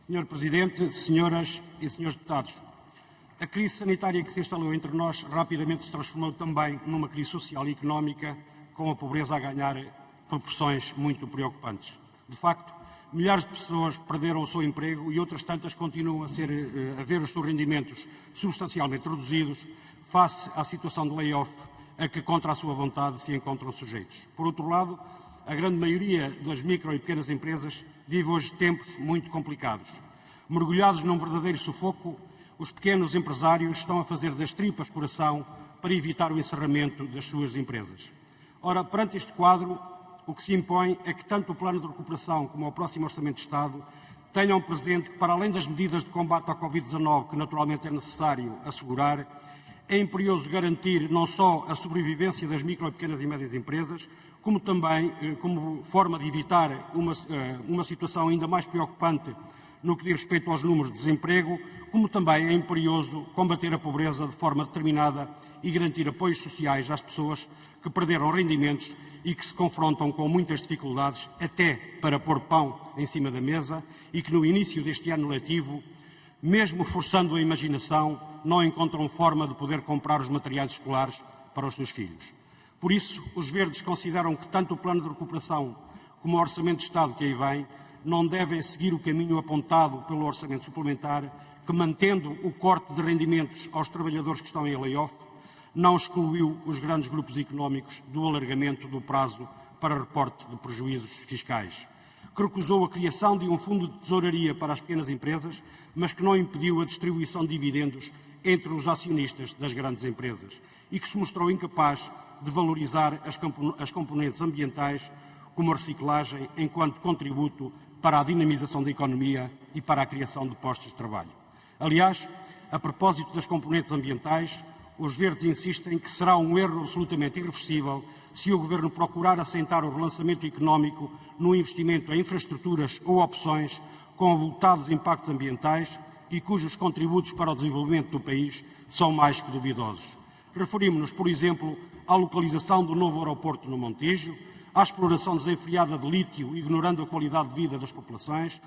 Senhor Presidente, senhoras e senhores deputados, a crise sanitária que se instalou entre nós rapidamente se transformou também numa crise social e económica, com a pobreza a ganhar proporções muito preocupantes. De facto, milhares de pessoas perderam o seu emprego e outras tantas continuam a ver os seus rendimentos substancialmente reduzidos face à situação de layoff a que, contra a sua vontade, se encontram sujeitos. Por outro lado, a grande maioria das micro e pequenas empresas vive hoje tempos muito complicados. Mergulhados num verdadeiro sufoco, os pequenos empresários estão a fazer das tripas coração para evitar o encerramento das suas empresas. Ora, perante este quadro, o que se impõe é que tanto o Plano de Recuperação como o próximo Orçamento de Estado tenham presente que, para além das medidas de combate à Covid-19, que naturalmente é necessário assegurar, é imperioso garantir não só a sobrevivência das micro, pequenas e médias empresas, como também, como forma de evitar uma situação ainda mais preocupante no que diz respeito aos números de desemprego, como também é imperioso combater a pobreza de forma determinada e garantir apoios sociais às pessoas que perderam rendimentos e que se confrontam com muitas dificuldades até para pôr pão em cima da mesa e que no início deste ano letivo, mesmo forçando a imaginação, não encontram forma de poder comprar os materiais escolares para os seus filhos. Por isso, os Verdes consideram que tanto o Plano de Recuperação como o Orçamento de Estado que aí vem não devem seguir o caminho apontado pelo Orçamento Suplementar, que, mantendo o corte de rendimentos aos trabalhadores que estão em layoff, não excluiu os grandes grupos económicos do alargamento do prazo para reporte de prejuízos fiscais, que recusou a criação de um fundo de tesouraria para as pequenas empresas, mas que não impediu a distribuição de dividendos entre os acionistas das grandes empresas e que se mostrou incapaz de valorizar as componentes ambientais como a reciclagem enquanto contributo para a dinamização da economia e para a criação de postos de trabalho. Aliás, a propósito das componentes ambientais, os Verdes insistem que será um erro absolutamente irreversível se o Governo procurar assentar o relançamento económico no investimento em infraestruturas ou opções com avultados impactos ambientais e cujos contributos para o desenvolvimento do país são mais que duvidosos. Referimos-nos, por exemplo, à localização do novo aeroporto no Montijo, à exploração desenfreada de lítio, ignorando a qualidade de vida das populações,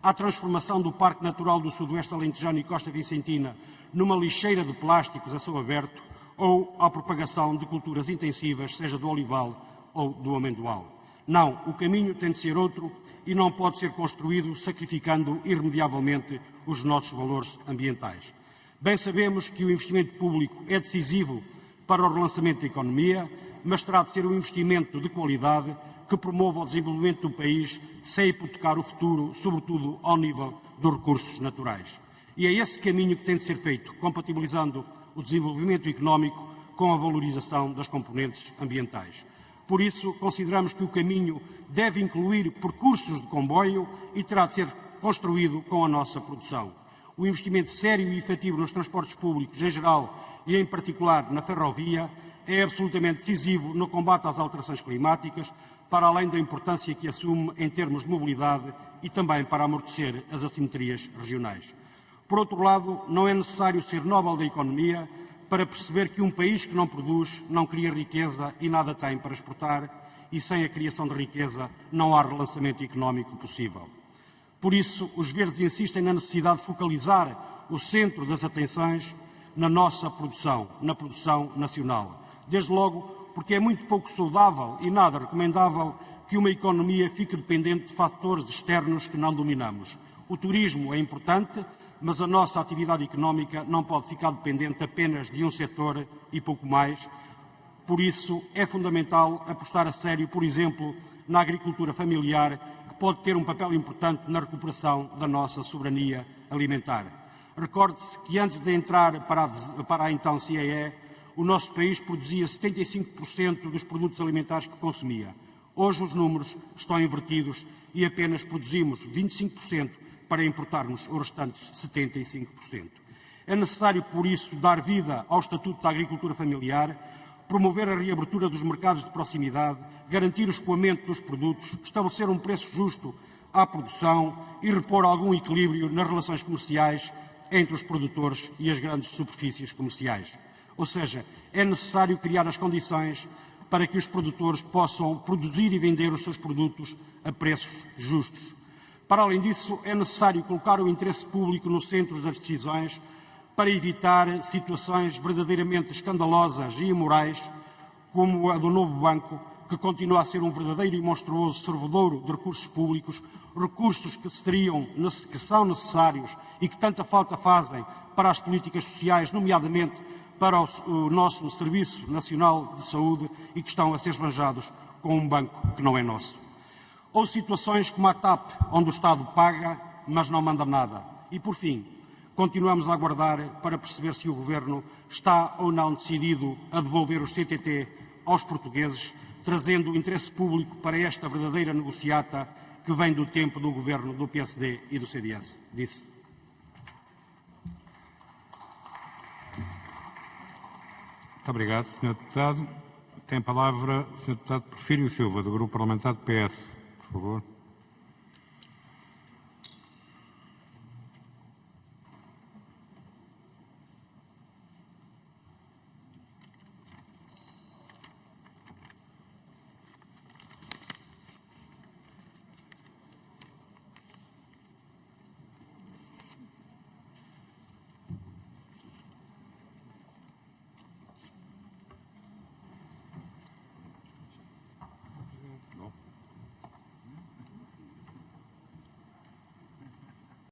à transformação do Parque Natural do Sudoeste Alentejano e Costa Vicentina numa lixeira de plásticos a céu aberto, ou à propagação de culturas intensivas, seja do olival ou do amendoal. Não, o caminho tem de ser outro e não pode ser construído sacrificando irremediavelmente os nossos valores ambientais. Bem sabemos que o investimento público é decisivo para o relançamento da economia, mas terá de ser um investimento de qualidade que promova o desenvolvimento do país sem hipotecar o futuro, sobretudo ao nível dos recursos naturais. E é esse caminho que tem de ser feito, compatibilizando o desenvolvimento económico com a valorização das componentes ambientais. Por isso, consideramos que o caminho deve incluir percursos de comboio e terá de ser construído com a nossa produção. O investimento sério e efetivo nos transportes públicos em geral e, em particular, na ferrovia, é absolutamente decisivo no combate às alterações climáticas, para além da importância que assume em termos de mobilidade e também para amortecer as assimetrias regionais. Por outro lado, não é necessário ser Nobel da Economia para perceber que um país que não produz não cria riqueza e nada tem para exportar, e sem a criação de riqueza não há relançamento económico possível. Por isso, os Verdes insistem na necessidade de focalizar o centro das atenções na nossa produção, na produção nacional. Desde logo, porque é muito pouco saudável e nada recomendável que uma economia fique dependente de fatores externos que não dominamos. O turismo é importante, mas a nossa atividade económica não pode ficar dependente apenas de um setor e pouco mais. Por isso, é fundamental apostar a sério, por exemplo, na agricultura familiar, que pode ter um papel importante na recuperação da nossa soberania alimentar. Recorde-se que antes de entrar para a então CEE, o nosso país produzia 75% dos produtos alimentares que consumia. Hoje os números estão invertidos e apenas produzimos 25% para importarmos os restantes 75%. É necessário, por isso, dar vida ao Estatuto da Agricultura Familiar, promover a reabertura dos mercados de proximidade, garantir o escoamento dos produtos, estabelecer um preço justo à produção e repor algum equilíbrio nas relações comerciais entre os produtores e as grandes superfícies comerciais. Ou seja, é necessário criar as condições para que os produtores possam produzir e vender os seus produtos a preços justos. Para além disso, é necessário colocar o interesse público no centro das decisões para evitar situações verdadeiramente escandalosas e imorais, como a do novo banco, que continua a ser um verdadeiro e monstruoso servidor de recursos públicos, recursos que são necessários e que tanta falta fazem para as políticas sociais, nomeadamente para o nosso Serviço Nacional de Saúde, e que estão a ser esbanjados com um banco que não é nosso. Ou situações como a TAP, onde o Estado paga, mas não manda nada. E, por fim, continuamos a aguardar para perceber se o Governo está ou não decidido a devolver os CTT aos portugueses, trazendo o interesse público para esta verdadeira negociata que vem do tempo do Governo do PSD e do CDS. Disse. Muito obrigado, Sr. Deputado. Tem a palavra o Sr. Deputado Porfírio Silva, do Grupo Parlamentar do PS. Por favor.